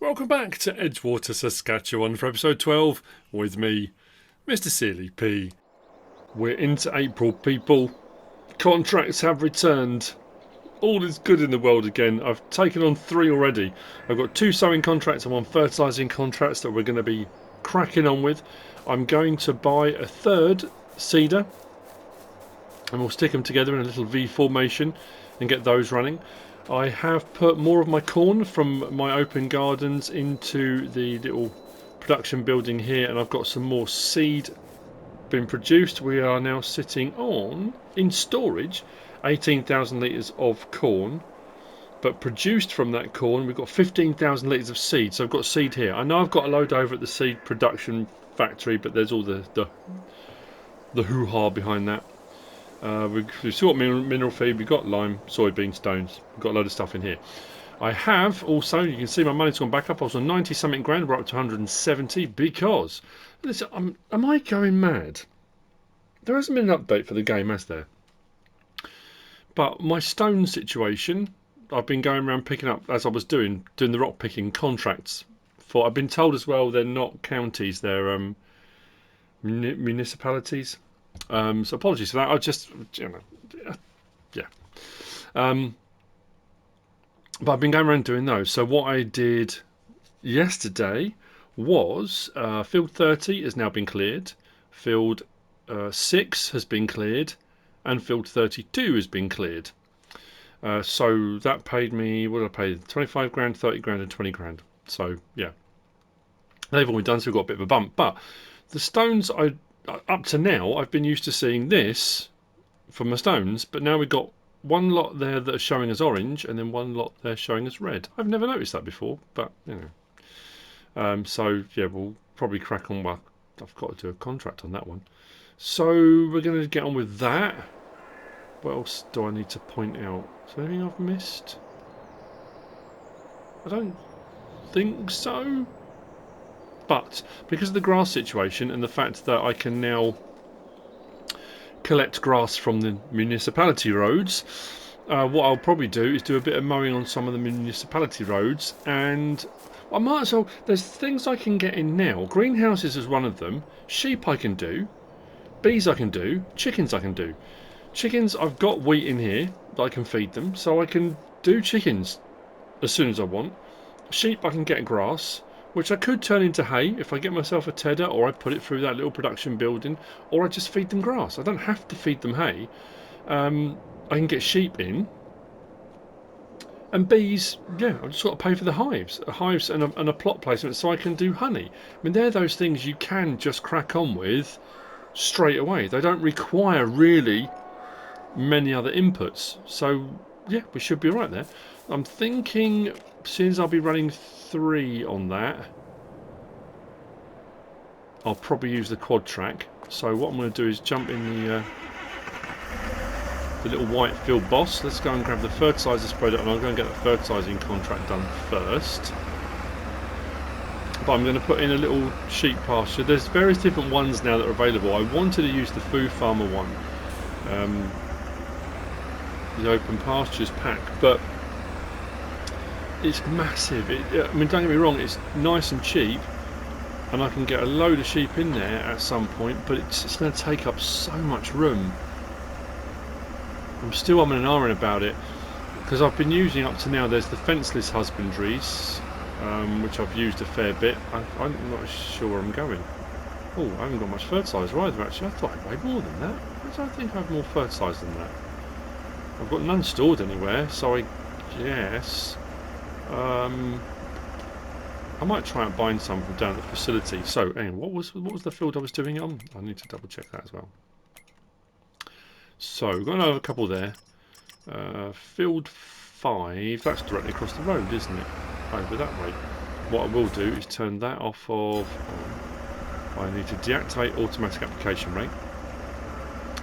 Welcome back to Edgewater, Saskatchewan for episode 12 with me, MrSealyp. We're into April, people. Contracts have returned. All is good in the world again. I've taken on 3 already. I've got 2 sowing contracts and 1 fertilising contracts that we're going to be cracking on with. I'm going to buy a 3rd seeder and we'll stick them together in a little V formation and get those running. I have put more of my corn from my open gardens into the little production building here, and I've got some more seed being produced. We are now sitting on, in storage, 18,000 litres of corn, but produced from that corn we've got 15,000 litres of seed. So I've got seed here. I know I've got a load over at the seed production factory, but there's all the hoo-ha behind that. We've still got mineral feed, we've got lime, soybean, stones, we've got a load of stuff in here. I have also, you can see my money's gone back up. I was on 90 something grand, we're up to 170 because, listen, am I going mad? There hasn't been an update for the game, has there? But my stone situation, I've been going around picking up, as I was doing the rock picking contracts for, I've been told as well they're not counties, they're municipalities. So apologies for that. I just, yeah. But I've been going around doing those. So what I did yesterday was field 30 has now been cleared, field 6 has been cleared, and field 32 has been cleared. So that paid me, what did I pay? 25 grand, 30 grand, and 20 grand. So yeah, they've all been done. So we've got a bit of a bump. But the stones up to now, I've been used to seeing this for my stones, but now we've got one lot there that are showing as orange, and then one lot there showing as red. I've never noticed that before, but you know. So yeah, we'll probably crack on. Well, I've got to do a contract on that one. So we're going to get on with that. What else do I need to point out? Is there anything I've missed? I don't think so. But because of the grass situation and the fact that I can now collect grass from the municipality roads, what I'll probably do is do a bit of mowing on some of the municipality roads, and I might as well, there's things I can get in now. Greenhouses is one of them. Sheep I can do, bees I can do, chickens I can do. Chickens, I've got wheat in here that I can feed them, so I can do chickens as soon as I want. Sheep I can get grass, which I could turn into hay if I get myself a tedder, or I put it through that little production building, or I just feed them grass. I don't have to feed them hay. I can get sheep in. And bees, yeah, I've just got to pay for the hives and a plot placement so I can do honey. I mean, they're those things you can just crack on with straight away. They don't require really many other inputs. So, yeah, we should be right there. I'm thinking, since I'll be running 3 on that, I'll probably use the QuadTrac. So what I'm going to do is jump in the little white field boss. Let's go and grab the fertiliser spreader, and I'll go and get the fertilising contract done first. But I'm going to put in a little sheep pasture. There's various different ones now that are available. I wanted to use the Food Farmer one, the open pastures pack, but it's massive. I mean, don't get me wrong, it's nice and cheap, and I can get a load of sheep in there at some point, but it's going to take up so much room. I'm still umming and ahhing about it, because I've been using up to now, there's the fenceless husbandries, which I've used a fair bit. I'm not sure where I'm going. Oh, I haven't got much fertiliser either, actually. I thought I weighed more than that. I don't think I have more fertiliser than that. I've got none stored anywhere, so I guess I might try and bind some from down at the facility. So, anyway, what was the field I was doing it on? I need to double check that as well. So, we've got another couple there. Field 5, that's directly across the road, isn't it? Over that way. What I will do is turn that off of... I need to deactivate automatic application rate.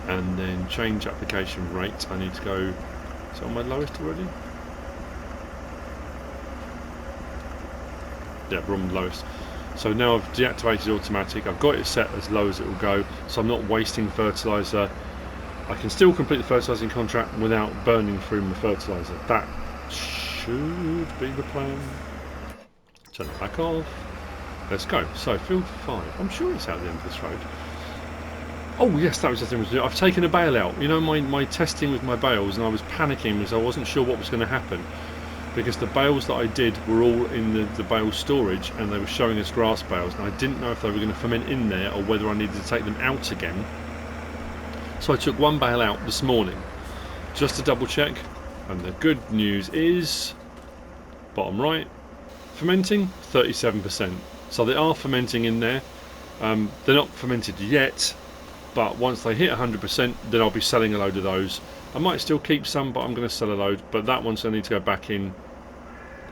And then change application rate. I need to go... Is it on my lowest already? Yeah, we're on the lowest. So now I've deactivated automatic. I've got it set as low as it will go, so I'm not wasting fertiliser. I can still complete the fertilising contract without burning through my fertiliser. That should be the plan. Turn it back off. Let's go. So, field 5. I'm sure it's out the end of this road. Oh yes, that was the thing. I've taken a bale out. You know, my testing with my bales, and I was panicking because I wasn't sure what was going to happen. Because the bales that I did were all in the bale storage, and they were showing us grass bales, and I didn't know if they were going to ferment in there or whether I needed to take them out again. So I took one bale out this morning just to double check, and the good news is, bottom right, fermenting 37%. So they are fermenting in there. They're not fermented yet, but once they hit 100%, then I'll be selling a load of those. I might still keep some, but I'm going to sell a load. But that one's going to need to go back in.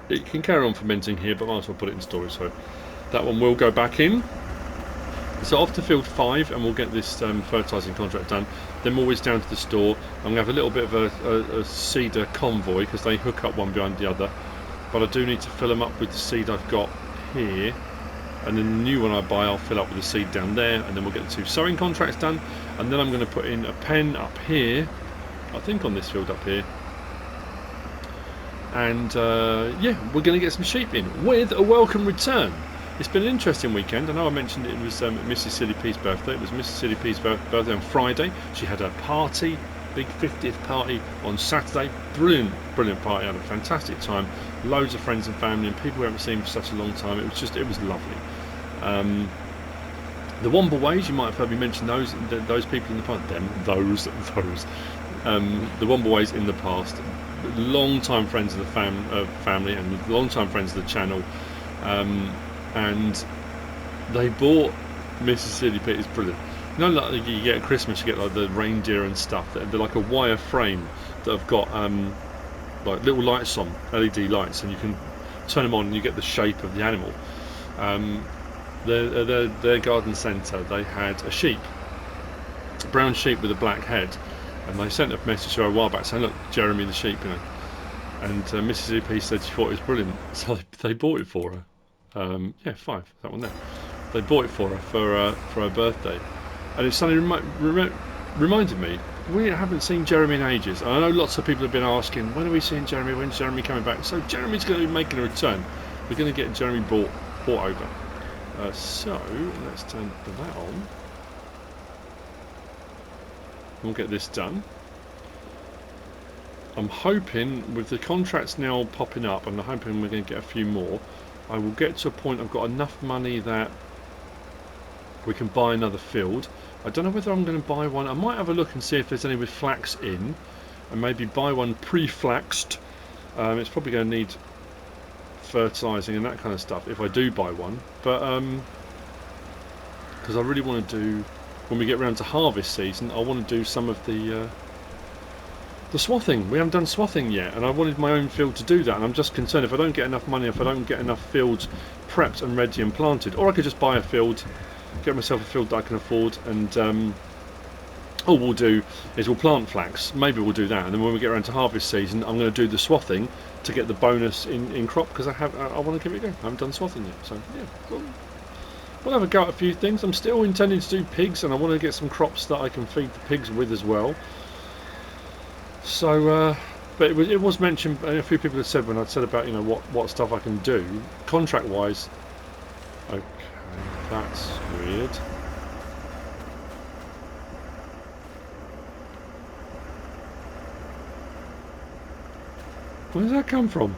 It can carry on fermenting here, but I might as well put it in storage. So that one will go back in. So off to field 5, and we'll get this fertilising contract done. Then we're always down to the store. I'm going to have a little bit of a seeder convoy because they hook up one behind the other. But I do need to fill them up with the seed I've got here. And then the new one I buy, I'll fill up with the seed down there. And then we'll get the 2 sowing contracts done. And then I'm going to put in a pen up here. I think on this field up here. And yeah, we're going to get some sheep in with a welcome return. It's been an interesting weekend. I know I mentioned it was MrSealyp's birthday. It was MrSealyp's birthday on Friday. She had a party, big 50th party on Saturday. Brilliant party. I had a fantastic time. Loads of friends and family and people we haven't seen for such a long time. It was lovely. The Wombleways, you might have heard me mention those people in the past. Those. The Wombleways in the past, long-time friends of the family and long-time friends of the channel. And they bought MissyB. It's brilliant. You know, like you get at Christmas, you get like the reindeer and stuff. They're like a wire frame that have got like little lights on, LED lights, and you can turn them on and you get the shape of the animal. Their garden centre, they had a sheep, a brown sheep with a black head, and they sent a message to her a while back saying, "Look, Jeremy the sheep," you know. And MissyB said she thought it was brilliant, so they bought it for her. Yeah, 5, that one there. They bought it for her for her birthday, and it suddenly reminded me, we haven't seen Jeremy in ages. And I know lots of people have been asking, when are we seeing Jeremy? When's Jeremy coming back? So Jeremy's going to be making a return. We're going to get Jeremy brought over. So let's turn that on. We'll get this done. I'm hoping, with the contracts now popping up, I'm hoping we're going to get a few more. I will get to a point I've got enough money that we can buy another field. I don't know whether I'm going to buy one. I might have a look and see if there's any with flax in, and maybe buy one pre-flaxed. It's probably going to need fertilising and that kind of stuff if I do buy one. But because I really want to do, when we get around to harvest season, I want to do some of the swathing. We haven't done swathing yet, and I wanted my own field to do that, and I'm just concerned if I don't get enough money, if I don't get enough fields prepped and ready and planted. Or I could just buy a field, get myself a field that I can afford, and all we'll do is we'll plant flax. Maybe we'll do that, and then when we get around to harvest season, I'm going to do the swathing to get the bonus in crop, because I want to give it a go. I haven't done swathing yet, so yeah, we'll have a go at a few things. I'm still intending to do pigs, and I want to get some crops that I can feed the pigs with as well. So, but it was mentioned, and a few people have said when I'd said about, you know, what stuff I can do contract wise. Okay, that's weird. Where does that come from?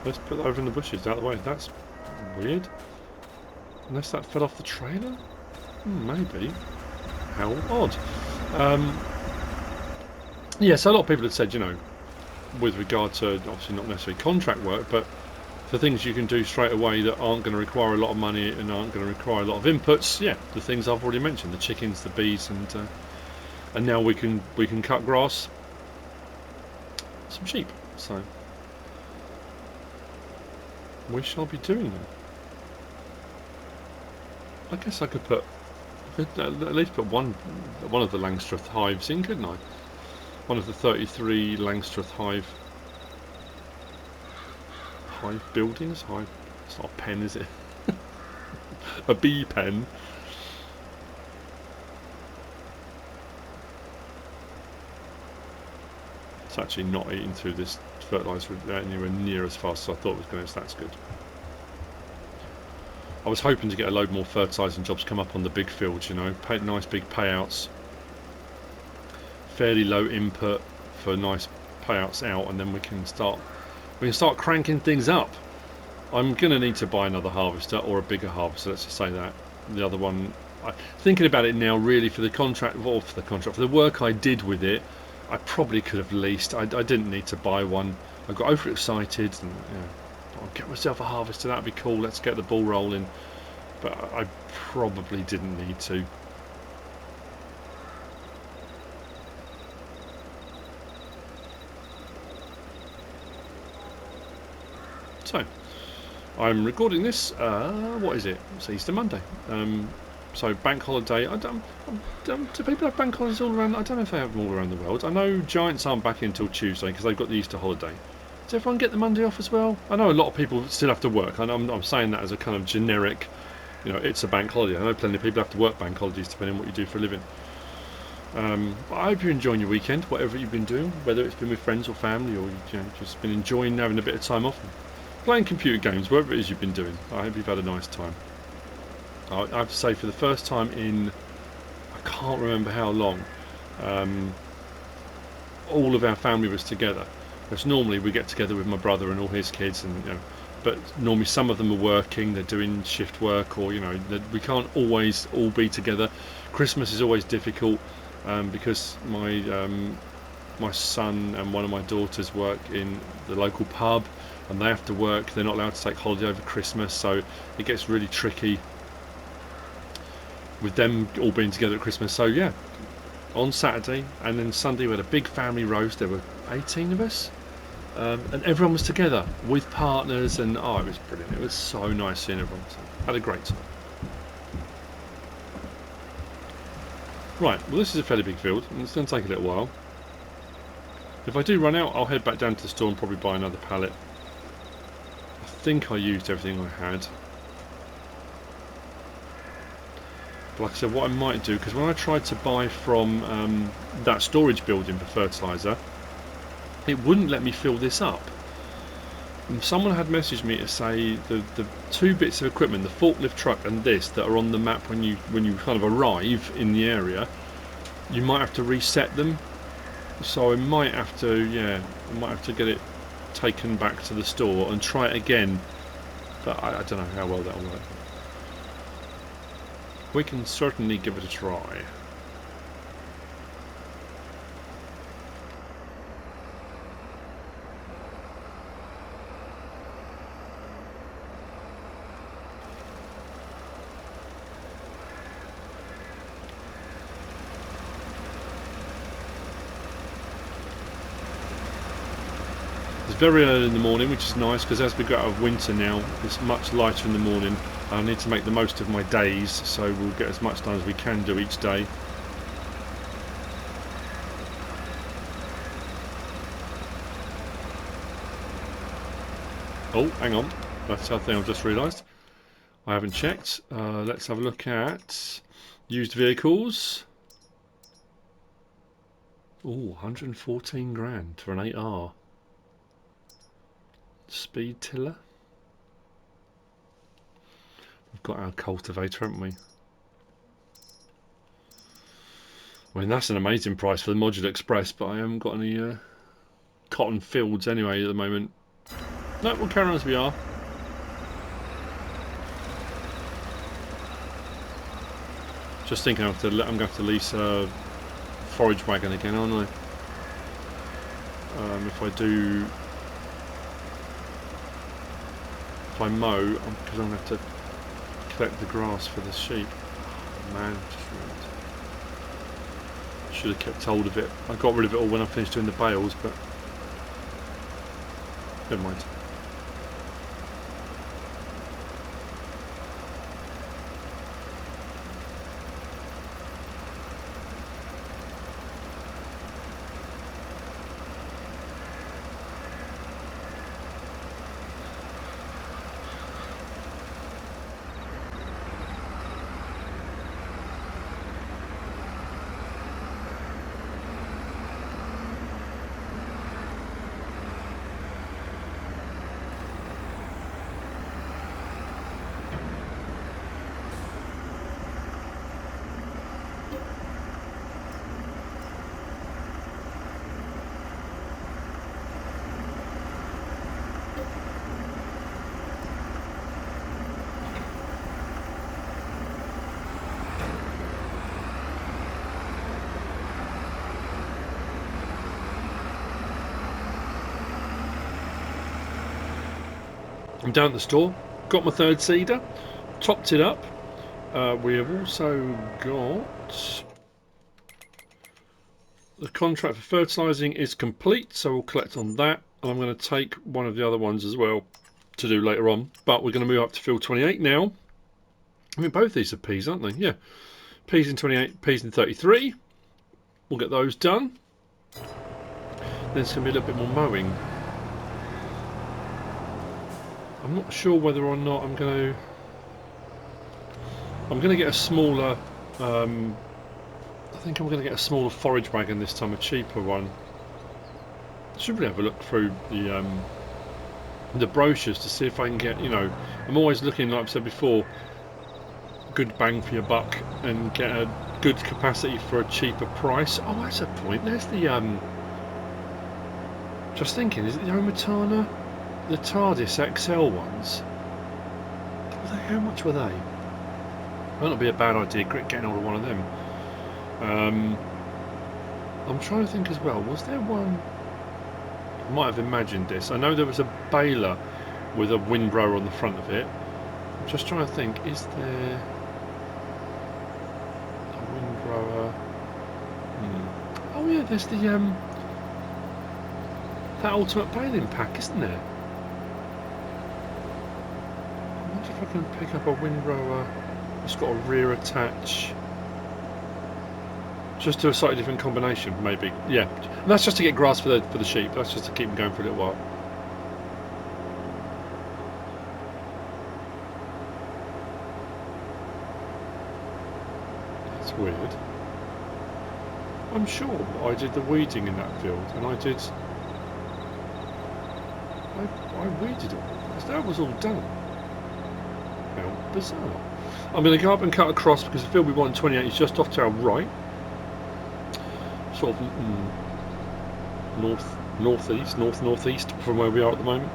Let's put that over in the bushes, out of the way. That's weird. Unless that fell off the trailer? Maybe. How odd. Yeah, so a lot of people have said, you know, with regard to, obviously not necessarily contract work, but for things you can do straight away that aren't going to require a lot of money and aren't going to require a lot of inputs, yeah, the things I've already mentioned, the chickens, the bees, and now we can cut grass, some sheep, so we shall be doing that. I guess I could at least put one of the Langstroth hives in, couldn't I? One of the 33 Langstroth hive buildings. It's not a pen, is it? A bee pen. It's actually not eating through this fertiliser anywhere near as fast as I thought it was going to, so that's good. I was hoping to get a load more fertilising jobs come up on the big fields, you know, nice big payouts, fairly low input for nice payouts out, and then we can start cranking things up. I'm gonna need to buy another harvester or a bigger harvester. Let's just say that. The other one, thinking about it now, really for the work I did with it, I probably could have leased. I didn't need to buy one. I got overexcited and, you know, I'll get myself a harvester, that'd be cool, let's get the ball rolling. But I probably didn't need to. So, I'm recording this, what is it? It's Easter Monday. So bank holiday, do people have bank holidays all around? I don't know if they have them all around the world. I know Giants aren't back until Tuesday because they've got the Easter holiday. Does everyone get the Monday off as well? I know a lot of people still have to work. I'm saying that as a kind of generic, you know, it's a bank holiday. I know plenty of people have to work bank holidays depending on what you do for a living. I hope you're enjoying your weekend, whatever you've been doing, whether it's been with friends or family, or you've, you know, just been enjoying having a bit of time off, playing computer games, whatever it is you've been doing. I hope you've had a nice time. I have to say, for the first time in, I can't remember how long, all of our family was together. Because normally we get together with my brother and all his kids, and, you know, but normally some of them are working, they're doing shift work, or, you know, we can't always all be together. Christmas is always difficult because my son and one of my daughters work in the local pub, and they have to work. They're not allowed to take holiday over Christmas, so it gets really tricky with them all being together at Christmas. So yeah, on Saturday and then Sunday we had a big family roast. There were 18 of us, and everyone was together with partners, and oh, it was brilliant. It was so nice seeing everyone. So, had a great time. Right, well, this is a fairly big field, and it's going to take a little while. If I do run out, I'll head back down to the store and probably buy another pallet. I think I used everything I had. But like I said, what I might do, because when I tried to buy from that storage building for fertiliser, it wouldn't let me fill this up. And someone had messaged me to say the two bits of equipment, the forklift truck and this, that are on the map when you kind of arrive in the area, you might have to reset them. So I might have to, yeah, I might have to get it taken back to the store and try it again. But I don't know how well that'll work. We can certainly give it a try. It's very early in the morning, which is nice, because as we go out of winter now, it's much lighter in the morning. I need to make the most of my days, so we'll get as much done as we can do each day. Oh, hang on. That's the thing I've just realised. I haven't checked. Let's have a look at used vehicles. Oh, 114 grand for an 8R. Speed tiller. We've got our cultivator, haven't we? I mean, that's an amazing price for the Modular Express, but I haven't got any cotton fields anyway at the moment. No, we'll carry on as we are. Just thinking I'm going to have to lease a Forage Wagon again, aren't I? If I mow, because I'm going to have to collect the grass for the sheep. Oh, man, should have kept hold of it. I got rid of it all when I finished doing the bales, but never mind. I'm down at the store, got my third seeder, topped it up. We have also got the contract for fertilising is complete, so we'll collect on that, and I'm going to take one of the other ones as well to do later on. But we're going to move up to field 28 now. I mean, both these are peas, aren't they? Yeah, peas in 28, peas in 33. We'll get those done. Then it's going to be a little bit more mowing. I'm not sure whether or not I'm going to get a smaller. I think I'm going to get a smaller forage wagon this time, a cheaper one. I should really have a look through the brochures to see if I can get. You know, I'm always looking, like I've said before, good bang for your buck and get a good capacity for a cheaper price. Oh, that's a point. There's the just thinking, is it the Omatana? The TARDIS XL ones? How much were they? Might not be a bad idea getting hold of one of them. I'm trying to think as well, was there one? I might have imagined this. I know there was a baler with a windrower on the front of it. I'm just trying to think, is there a windrower? Oh yeah, there's the that ultimate baling pack, isn't there? I wonder if I can pick up a windrower. It's got a rear attach. Just to a slightly different combination, maybe. Yeah, and that's just to get grass for the sheep. That's just to keep them going for a little while. That's weird. I'm sure I did the weeding in that field, and I weeded it. That was all done. How bizarre. I'm going to go up and cut across because the field we want 28 is just off to our right. Sort of northeast from where we are at the moment.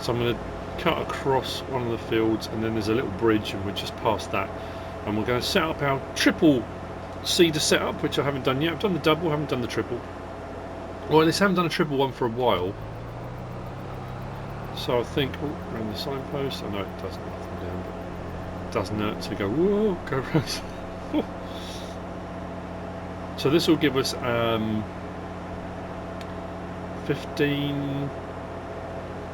So I'm going to cut across one of the fields, and then there's a little bridge, and we're just past that. And we're going to set up our triple seeder setup, which I haven't done yet. I've done the double, haven't done the triple. Well, at least I haven't done a triple one for a while. So I think, around the signpost, I know it does nothing down, but it doesn't hurt to go, whoa, go around. So this will give us 15,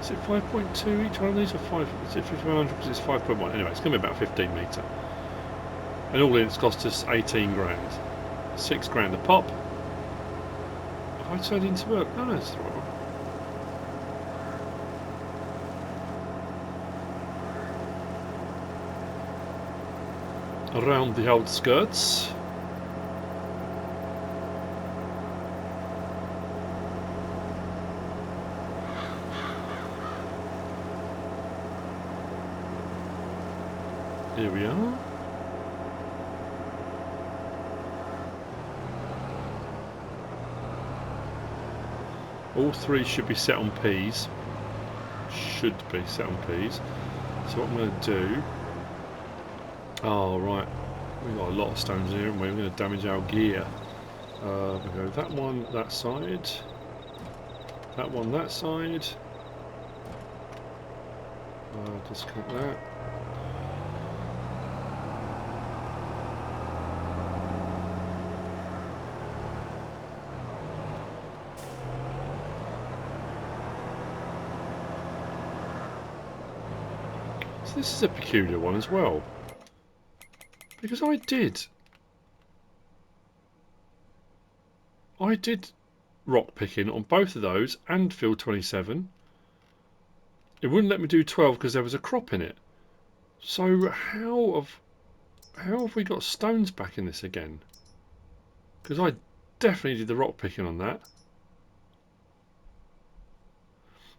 is it 5.2 each one of these, or 5, is it 5100 because it's 5.1, anyway it's going to be about 15 metre. And all in it's cost us 18 grand. 6 grand a pop. Have I turned into work? No, that's the right one. Around the outskirts. Here we are. All three should be set on peas. Should be set on peas. So what I'm going to do... Oh, right. We've got a lot of stones here, and we're going to damage our gear. We'll go that one, that side. That one, that side. Disconnect that. So this is a peculiar one as well. Because I did rock picking on both of those and field 27. It wouldn't let me do 12 because there was a crop in it. So how have we got stones back in this again? Because I definitely did the rock picking on that.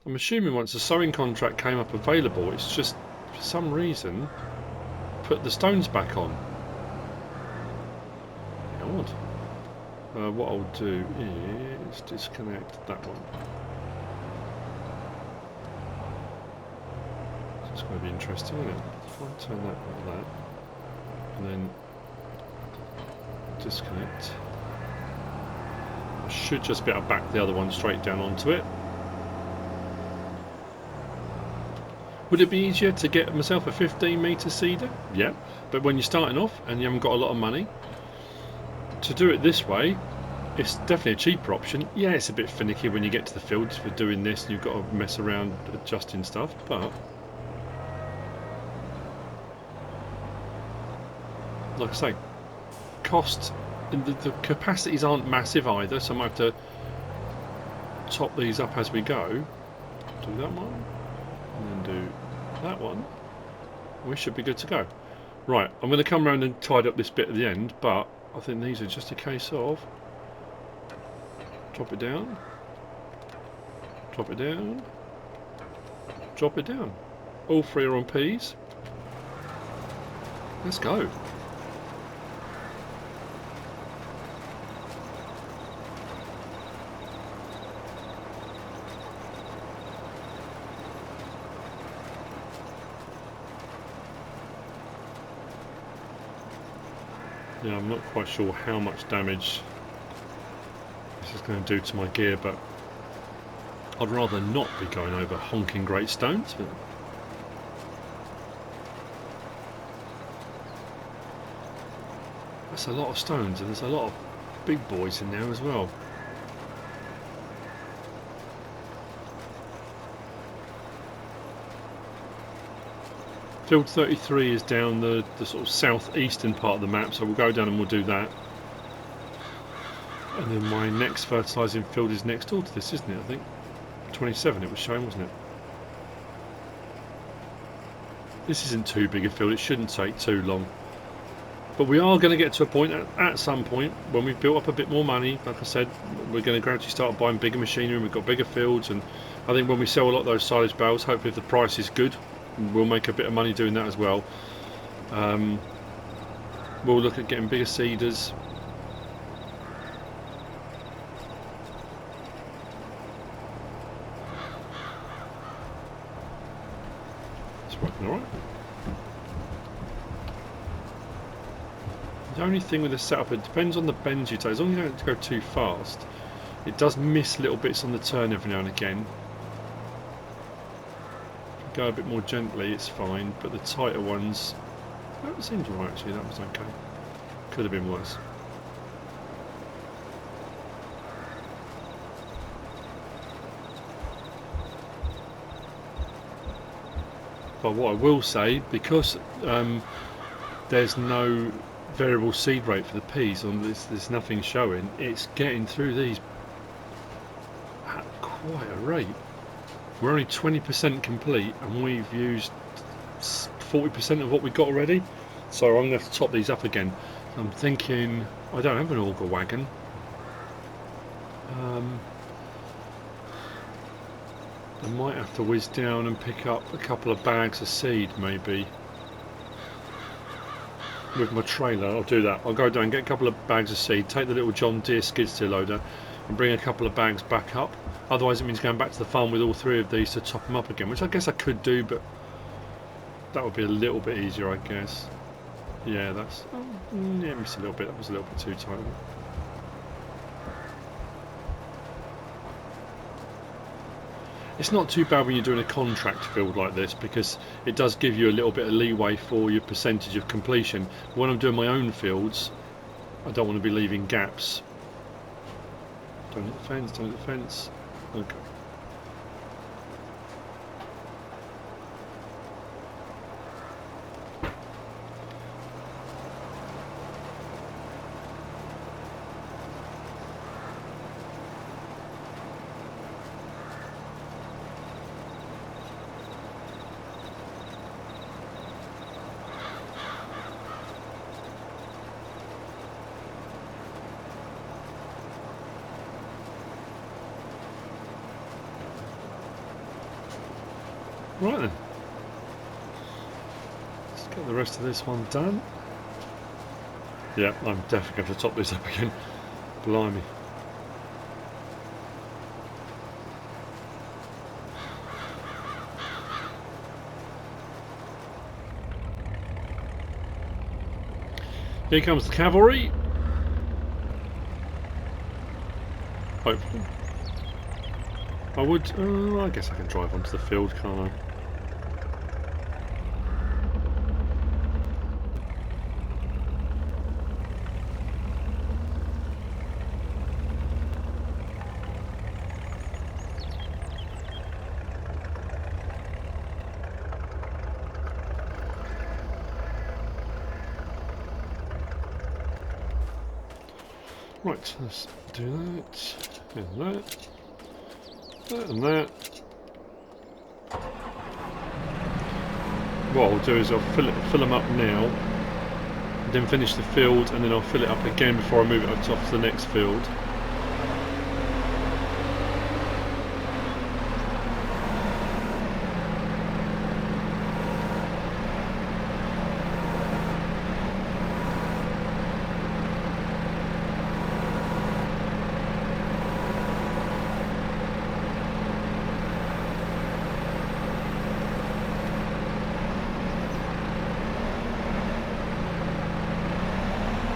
I'm assuming once the sowing contract came up available, it's just for some reason put the stones back on. Odd. What I'll do is disconnect that one. It's going to be interesting, isn't it? If I turn that like that, and then disconnect, I should just be able to back the other one straight down onto it. Would it be easier to get myself a 15-metre seeder? Yeah, but when you're starting off and you haven't got a lot of money, to do it this way, it's definitely a cheaper option. Yeah, it's a bit finicky when you get to the fields for doing this and you've got to mess around adjusting stuff, but like I say, cost, the capacities aren't massive either, so I might have to top these up as we go. Do that one, and then do that one. We should be good to go. Right, I'm going to come around and tidy up this bit at the end, but I think these are just a case of drop it down, drop it down, drop it down. All three are on P's. Let's go. Yeah, I'm not quite sure how much damage this is going to do to my gear, but I'd rather not be going over honking great stones. But that's a lot of stones, and there's a lot of big boys in there as well. Field 33 is down the sort of southeastern part of the map, so we'll go down and we'll do that. And then my next fertilising field is next door to this, isn't it? I think 27 it was showing, wasn't it? This isn't too big a field, it shouldn't take too long. But we are going to get to a point at some point when we've built up a bit more money. Like I said, we're going to gradually start buying bigger machinery and we've got bigger fields, and I think when we sell a lot of those silage bales, hopefully if the price is good, we'll make a bit of money doing that as well. We'll look at getting bigger seeders. It's working alright. The only thing with the setup, it depends on the bends you take. As long as you don't go too fast, it does miss little bits on the turn every now and again. Go a bit more gently, it's fine, but the tighter ones, that seemed alright actually, that was okay. Could have been worse. But what I will say, because there's no variable seed rate for the peas, on this, there's nothing showing, it's getting through these at quite a rate. We're only 20% complete and we've used 40% of what we got already, so I'm going to have to top these up again. I'm thinking, I don't have an auger wagon. I might have to whiz down and pick up a couple of bags of seed maybe. With my trailer, I'll do that. I'll go down and get a couple of bags of seed, take the little John Deere skid steer loader and bring a couple of bags back up. Otherwise it means going back to the farm with all three of these to top them up again, which I guess I could do, but that would be a little bit easier, I guess. Yeah, that's... yeah, missed a little bit. That was a little bit too tight. It's not too bad when you're doing a contract field like this, because it does give you a little bit of leeway for your percentage of completion. But when I'm doing my own fields, I don't want to be leaving gaps. Don't hit the fence, don't hit the fence. Okay. Right then, let's get the rest of this one done. Yeah, I'm definitely going to top this up again. Blimey. Here comes the cavalry. Hopefully. I would, I guess I can drive onto the field, can't I? Right, let's do that, and that, that and that. What I'll do is I'll fill them up now, then finish the field, and then I'll fill it up again before I move it off to the next field.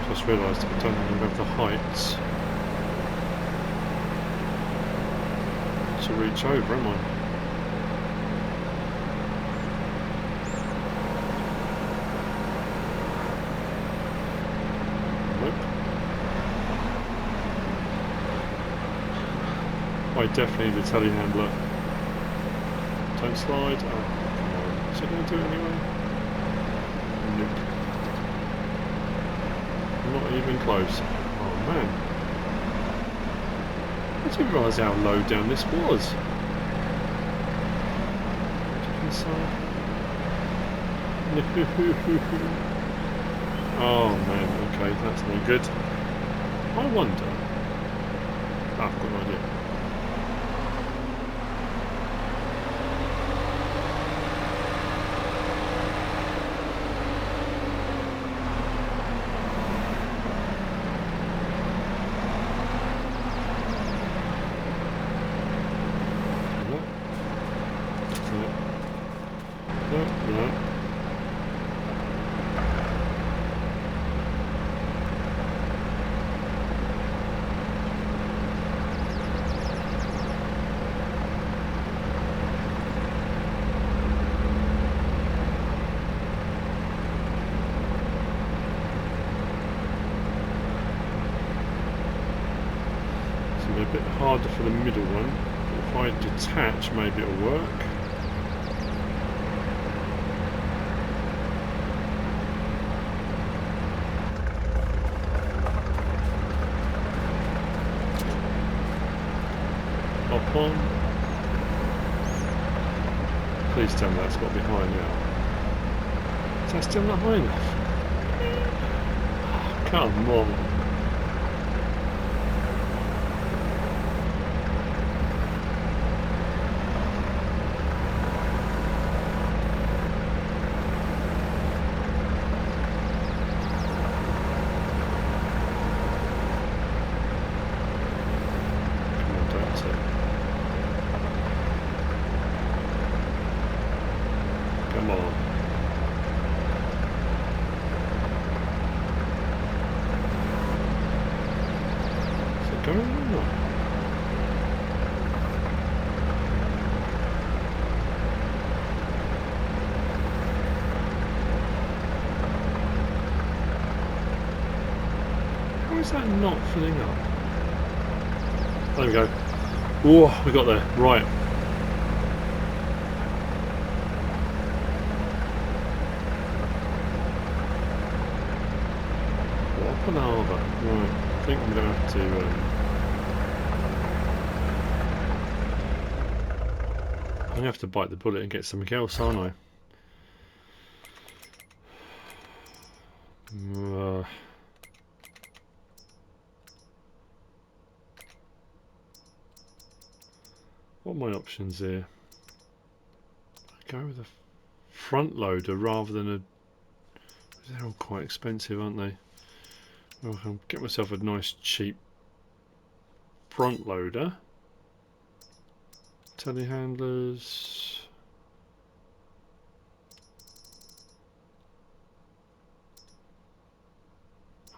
Just realised I don't have the heights to reach over, am I? Nope. I definitely need a telehandler. Don't slide. Oh, come on. Is it going to do it anyway? Nope. Not even close. Oh man. I didn't realise how low down this was. Oh man, okay, that's no good. I wonder. I've got an idea. A bit harder for the middle one, but if I detach maybe it'll work. Hop on. Please tell me that's got behind now. Is that still not high enough? Oh, come on. Come on. Is it going or not? How is that not filling up? There we go. Oh, we got there. Right. An harbour. Right, I think I'm going to have to I'm going to have to bite the bullet and get something else, aren't I? What are my options here? I go with a front loader rather than a... They're all quite expensive, aren't they? Well, I'll get myself a nice cheap front loader. Telehandlers.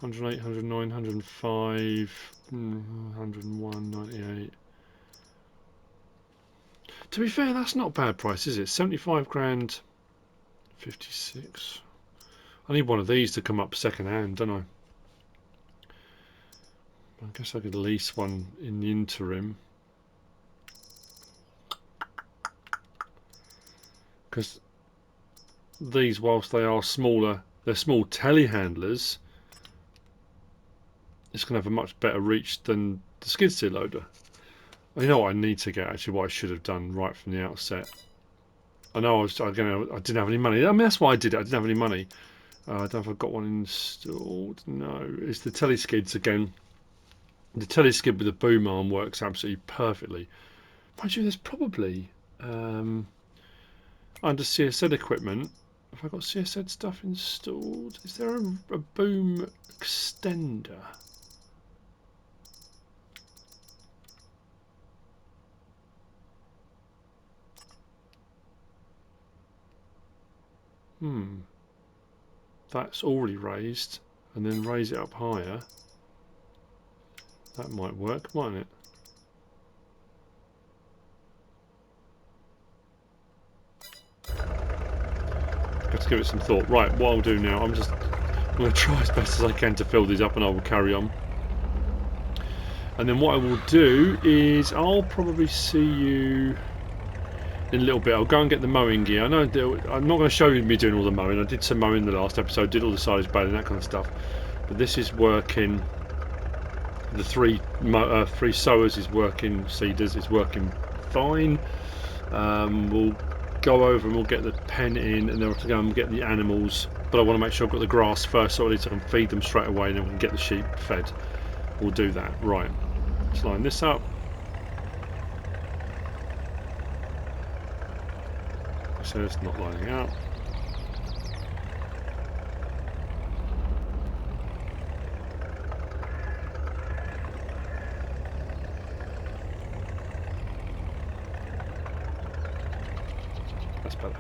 $108, $109, $105, $101, $98. To be fair, that's not a bad price, is it? 75 grand, 56. I need one of these to come up second hand, don't I? I guess I could lease one in the interim. Because these, whilst they are smaller, they're small telehandlers. it's going to have a much better reach than the skid steer loader. You know what I need to get, actually, what I should have done right from the outset. I know I didn't have any money. I mean, that's why I did it. I didn't have any money. I don't know if I've got one installed. No, it's the teleskids again. The teleskid with the boom arm works absolutely perfectly. Mind you, there's probably under CSZ equipment. Have I got CSZ stuff installed? Is there a boom extender? That's already raised, and then raise it up higher. That might work, mightn't it? Let's give it some thought. Right, what I'll do now, I'm going to try as best as I can to fill these up, and I will carry on. And then what I will do is I'll probably see you in a little bit. I'll go and get the mowing gear. I know I'm not going to show you me doing all the mowing. I did some mowing in the last episode, did all the silage baling, that kind of stuff. But this is working. The three sowers is working. Seeders is working fine. We'll go over and we'll get the pen in, and then we'll have to go and get the animals. But I want to make sure I've got the grass first, so at least I can feed them straight away, and then we can get the sheep fed. We'll do that. Right. Let's line this up. So it's not lining up. That's better.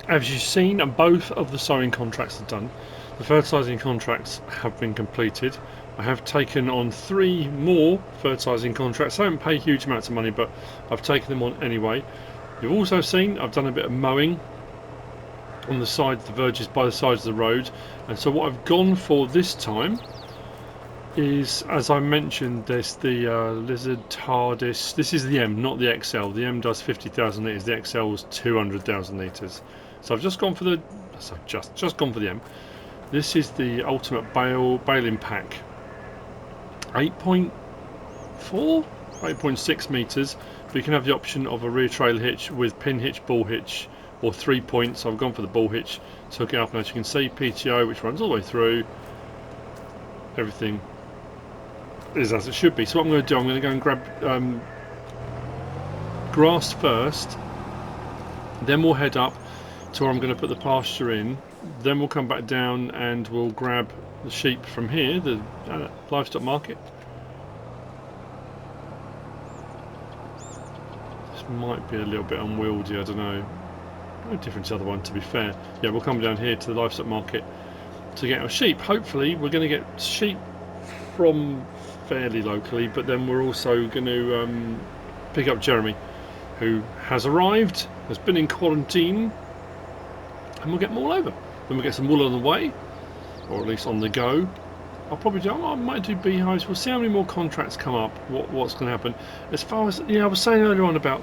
As you've seen, both of the sowing contracts are done. The fertilising contracts have been completed. I have taken on 3 more fertilising contracts. I don't pay huge amounts of money, but I've taken them on anyway. You've also seen I've done a bit of mowing on the side, the verges by the sides of the road. And so what I've gone for this time is, as I mentioned, there's the Lizard TARDIS. This is the M, not the XL. The M does 50,000 litres. The XL was 200,000 litres. So I've just gone for the, just gone for the M. This is the ultimate baling pack. 8.4, 8.6 meters. But you can have the option of a rear trail hitch with pin hitch, ball hitch, or 3 points. So I've gone for the ball hitch. Took it up, and as you can see, PTO, which runs all the way through. Everything is as it should be. So what I'm going to do, I'm going to go and grab grass first, then we'll head up to where I'm going to put the pasture in, then we'll come back down and we'll grab the sheep from here, the livestock market. This might be a little bit unwieldy, I don't know. No different to the other one, to be fair. Yeah, we'll come down here to the livestock market to get our sheep. Hopefully we're going to get sheep from fairly locally, but then we're also going to pick up Jeremy, who has arrived, has been in quarantine, and we'll get them all over. Then we'll get some wool on the way, or at least on the go. I'll probably do, I might do beehives. We'll see how many more contracts come up, what's going to happen. As far as, I was saying earlier on about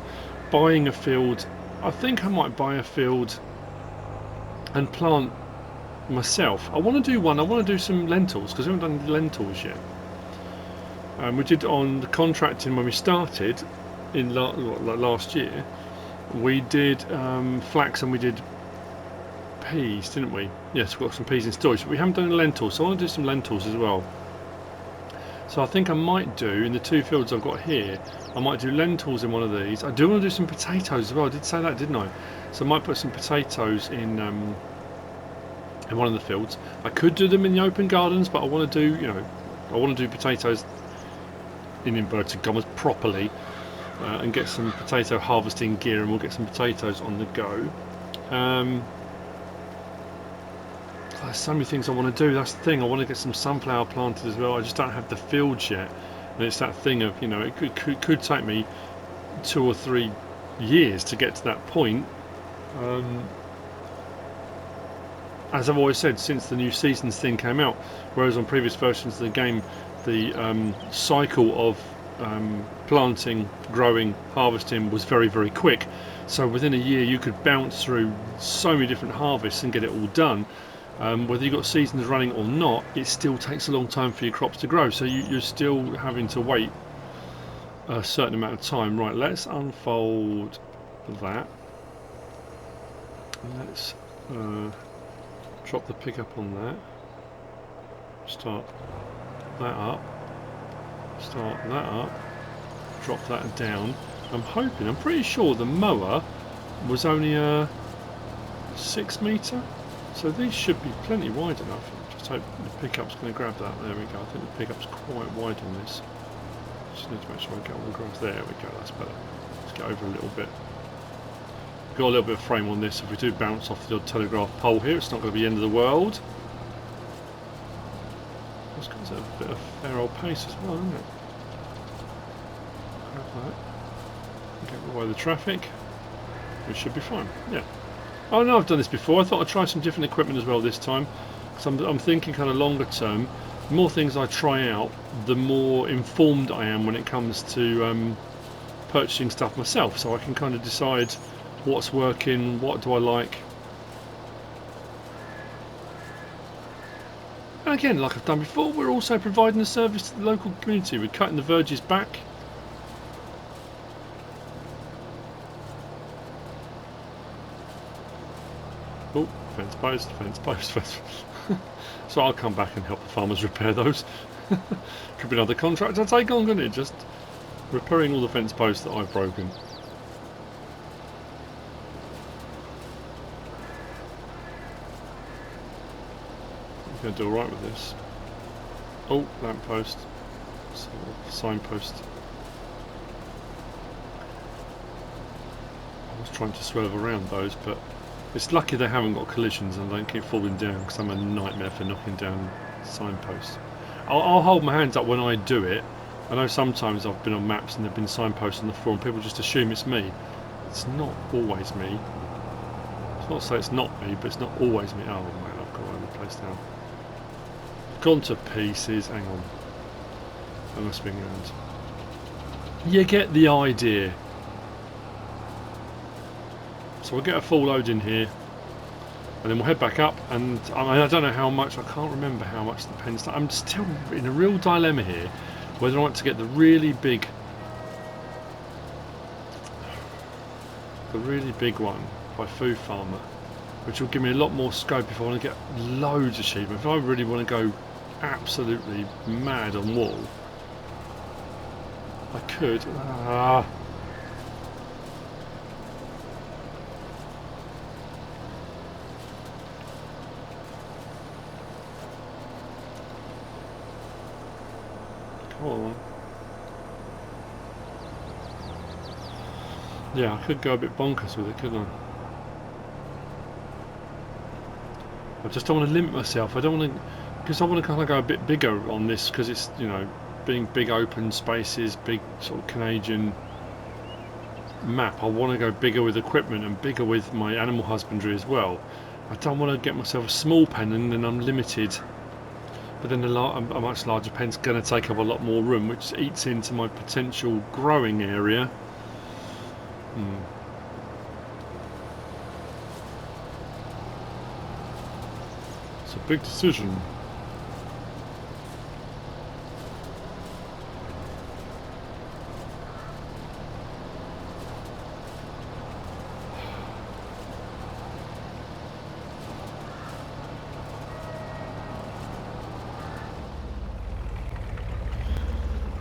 buying a field, I think I might buy a field and plant myself. I want to do one. I want to do some lentils, because we haven't done lentils yet. We did on the contracting when we started in last year. We did flax and we did peas, didn't we? Yes, we've got some peas in storage, but we haven't done lentils, so I want to do some lentils as well. So I think I might do, in the 2 fields I've got here, I might do lentils in one of these. I do want to do some potatoes as well. I did say that, didn't I? So I might put some potatoes in one of the fields. I could do them in the open gardens, but I want to do, I want to do potatoes in inverted commas properly, and get some potato harvesting gear, and we'll get some potatoes on the go. There's so many things I want to do. That's the thing. I want to get some sunflower planted as well. I just don't have the fields yet, and it's that thing of, it could take me 2 or 3 years to get to that point. As I've always said, since the new seasons thing came out, whereas on previous versions of the game, the cycle of planting, growing, harvesting was very, very quick. So within a year you could bounce through so many different harvests and get it all done. Whether you've got seasons running or not, it still takes a long time for your crops to grow. So you're still having to wait a certain amount of time. Right, let's unfold that. Let's drop the pickup on that. Start that up. Start that up. Drop that down. I'm pretty sure the mower was only a 6 metre. So these should be plenty wide enough. Just hope the pickup's going to grab that. There we go. I think the pickup's quite wide on this. Just need to make sure I get all the grass. There we go. That's better. Let's get over a little bit. Got a little bit of frame on this. If we do bounce off the odd telegraph pole here, it's not going to be the end of the world. It's got a bit of fair old pace as well, isn't it? Grab that. Get away the traffic. We should be fine. Yeah. Oh no, I've done this before. I thought I'd try some different equipment as well this time. So I'm thinking kind of longer term. The more things I try out, the more informed I am when it comes to purchasing stuff myself. So I can kind of decide what's working, what do I like. And again, like I've done before, we're also providing a service to the local community. We're cutting the verges back. Oh, fence post, fence post, fence. So I'll come back and help the farmers repair those. Could be another contract I take on, couldn't it? Just repairing all the fence posts that I've broken. I'm going to do alright with this. Oh, lamppost. Signpost. I was trying to swerve around those, but It's lucky they haven't got collisions and I don't keep falling down, because I'm a nightmare for knocking down signposts. I'll hold my hands up when I do it. I know sometimes I've been on maps and there have been signposts on the floor and people just assume it's me. It's not always me. It's not to say it's not me, but it's not always me. Oh man, I've got the place down. Gone to pieces. Hang on. I'm going to swing around. You get the idea. So we'll get a full load in here, and then we'll head back up. And I don't know how much. I can't remember how much the pen's. I'm still in a real dilemma here, whether I want to get the really big one by Food Farmer, which will give me a lot more scope if I want to get loads of sheep. If I really want to go absolutely mad on wool, I could. Come on. Yeah, I could go a bit bonkers with it, couldn't I? I just don't want to limit myself. I don't want to, because I want to kind of go a bit bigger on this, because it's, you know, being big open spaces, big sort of Canadian map. I want to go bigger with equipment and bigger with my animal husbandry as well. I don't want to get myself a small pen and then I'm limited. But then a much larger pen's going to take up a lot more room, which eats into my potential growing area. It's a big decision.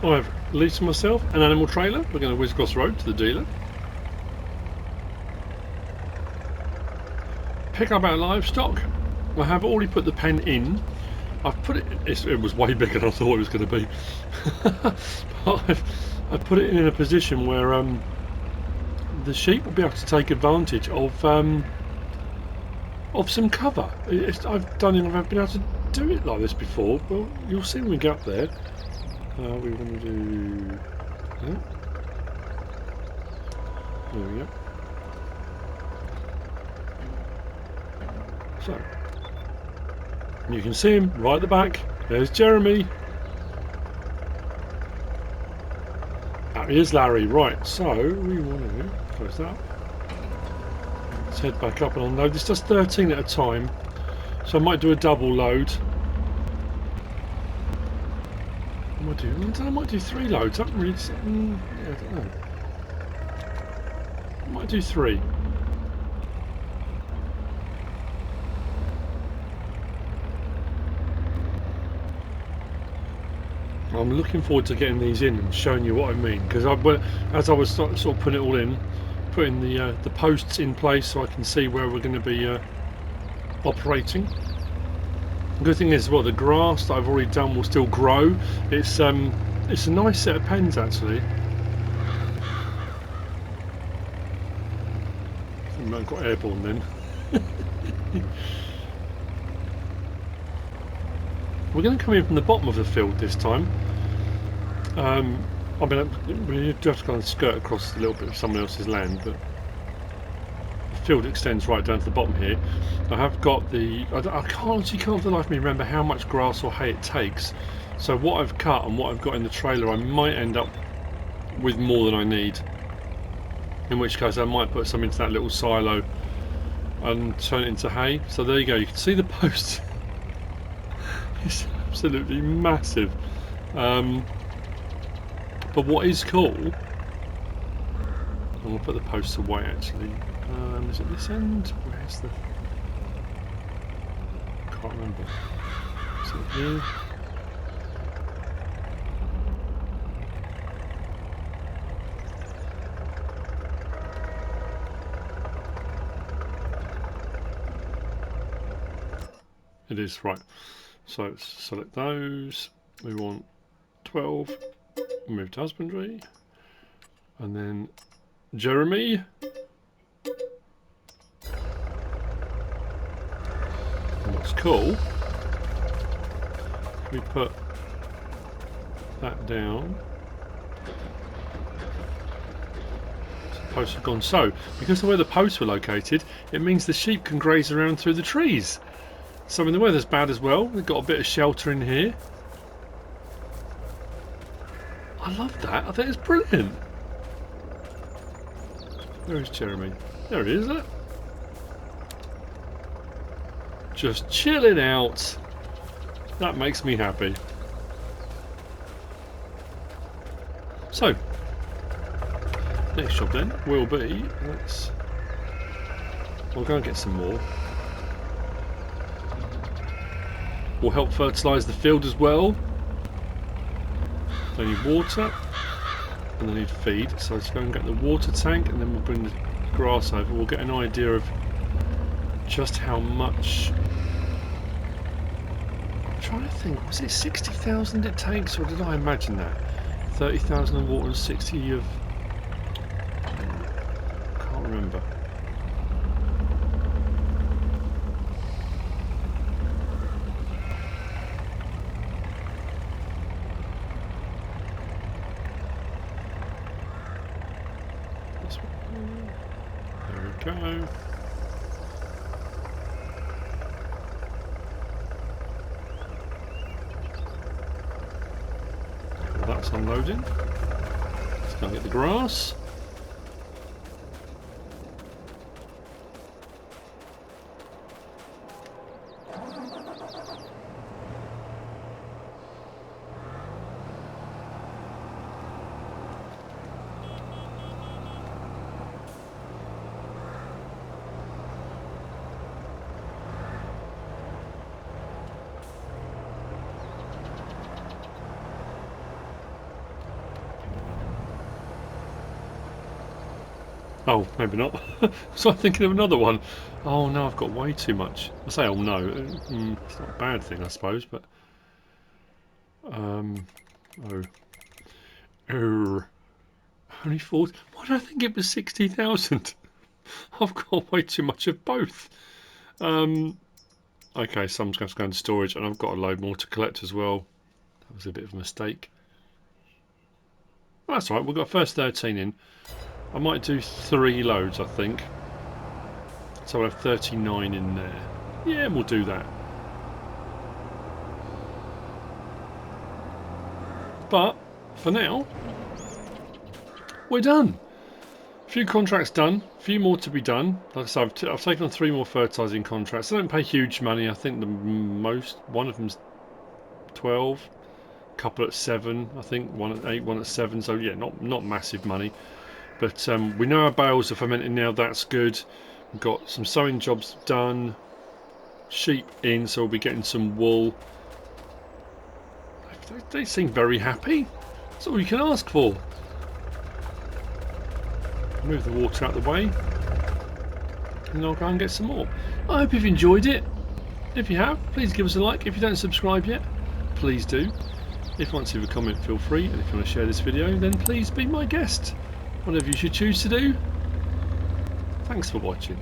I've leased myself an animal trailer. We're going to whiz across the road to the dealer. Pick up our livestock. I have already put the pen in. I've put it. It was way bigger than I thought it was going to be. But I've put it in a position where the sheep will be able to take advantage of some cover. I don't think I've been able to do it like this before. Well, you'll see when we get up there. We want to do that. There we go. So, you can see him right at the back. There's Jeremy. Here's Larry. Right, so we want to close that up. Let's head back up and unload. This does 13 at a time, so I might do a double load. I might do 3 loads. I haven't really. Yeah, I don't know. I might do 3. I'm looking forward to getting these in and showing you what I mean, because as I was sort of putting it all in, putting the posts in place so I can see where we're going to be operating. The good thing is, well, the grass that I've already done will still grow. It's a nice set of pens actually. I think I got airborne then. We're going to come in from the bottom of the field this time. I mean, we do have to kind of skirt across a little bit of someone else's land, but the field extends right down to the bottom here. I have got I can't for the life of me remember how much grass or hay it takes. So what I've cut and what I've got in the trailer, I might end up with more than I need. In which case I might put some into that little silo and turn it into hay. So there you go, you can see the post. It's absolutely massive. But what is cool, I'm going to put the posts away actually. Is it this end? Where's the... I can't remember. Is it here? It is, right. So let's select those. We want 12. Move to husbandry. And then Jeremy. That's cool. We put that down. The posts have gone. So, because of where the posts were located, it means the sheep can graze around through the trees. So when the weather's bad as well, we've got a bit of shelter in here. I love that. I think it's brilliant. Where is Jeremy? There he is, isn't it? Just chilling out. That makes me happy. So, next job then will be, we'll go and get some more. We'll help fertilise the field as well. They need water and they need feed, so let's go and get the water tank and then we'll bring the grass over. We'll get an idea of just how much. I'm trying to think, was it 60,000 it takes, or did I imagine that? 30,000 of water and 60 of... can't remember. There we go. That's unloading. Let's go and get the grass. Oh, maybe not. So I'm thinking of another one. Oh no, I've got way too much. I say oh no, it's not a bad thing I suppose, but only 40. Why do I think it was 60,000? I've got way too much of both. Okay, so I'm just going to go into storage, and I've got a load more to collect as well. That was a bit of a mistake. Well, that's all right. We've got first 13 in. I might do 3 loads, I think. So I'll have 39 in there. Yeah, we'll do that. But for now, we're done. A few contracts done, a few more to be done. Like I said, I've taken on 3 more fertilising contracts. I don't pay huge money. I think the most, one of them's 12, a couple at 7. I think one at 8, one at 7. So yeah, not massive money. But we know our bales are fermenting now, that's good. We've got some sowing jobs done, sheep in, so we'll be getting some wool. They seem very happy. That's all you can ask for. Move the water out of the way, and I'll go and get some more. I hope you've enjoyed it. If you have, please give us a like. If you don't subscribe yet, please do. If you want to leave a comment, feel free. And if you want to share this video, then please be my guest. Whatever you should choose to do. Thanks for watching.